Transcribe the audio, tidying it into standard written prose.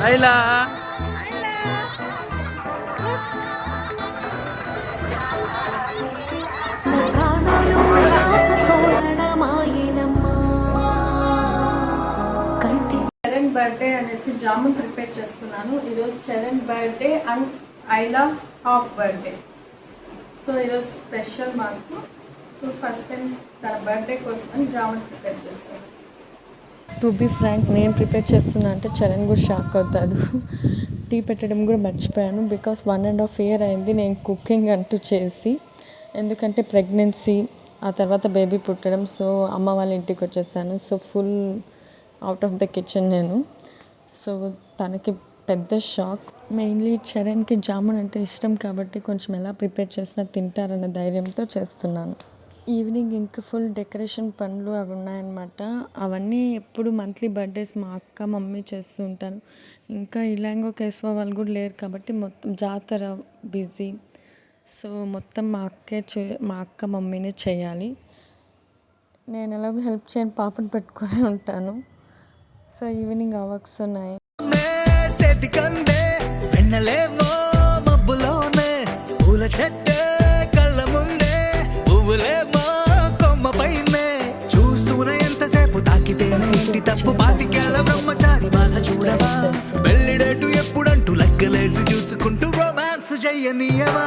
ఐలా Charan birthday అనేసి jamun prepare చేస్తున్నాను. ఈరోజు Charan birthday and Aila half birthday. So ఈరోజు స్పెషల్ మాకు. సో ఫస్ట్ టైం తన బర్త్డే కోసం జామున్ ప్రిపేర్ చేస్తాను. టు బీ ఫ్రాంక్, నేను ప్రిపేర్ చేస్తున్నా అంటే చరణ్ కూడా షాక్ అవుతాడు. టీ పెట్టడం కూడా మర్చిపోయాను. బికాస్ 1.5 year అయింది నేను కుకింగ్ అంటూ చేసి. ఎందుకంటే ప్రెగ్నెన్సీ, ఆ తర్వాత బేబీ పుట్టడం. సో అమ్మ వాళ్ళ ఇంటికి వచ్చేసాను. So full out of the kitchen నేను. సో తనకి పెద్ద షాక్. మెయిన్లీ చరణ్కి జామున్ అంటే ఇష్టం కాబట్టి కొంచెం ఎలా ప్రిపేర్ చేసినా తింటారన్న ధైర్యంతో చేస్తున్నాను. ఈవినింగ్ ఇంకా ఫుల్ డెకరేషన్ పనులు అవి ఉన్నాయన్నమాట. అవన్నీ ఎప్పుడు మంత్లీ బర్త్డేస్ మా అక్క మమ్మీ చేస్తూ ఉంటాను. ఇంకా ఇలాంగో కేశవ వాళ్ళు కూడా లేరు కాబట్టి మొత్తం జాతర బిజీ. సో మొత్తం మా అక్క మమ్మీనే చేయాలి. నేను ఎలాగో హెల్ప్ చేయని పాపను పెట్టుకొని ఉంటాను. సో ఈవినింగ్ ఆ వర్క్స్ ఉన్నాయి. చూస్తూనే ఎంతసేపు తాకితేనే ఇంటి తప్పు పాతికేళ్ళ బ్రహ్మచారి బాధ చూడవా, పెళ్లిడేటు ఎప్పుడంటూ లెక్కలేసి చూసుకుంటూ రొమాన్స్ చెయ్యనీయవా.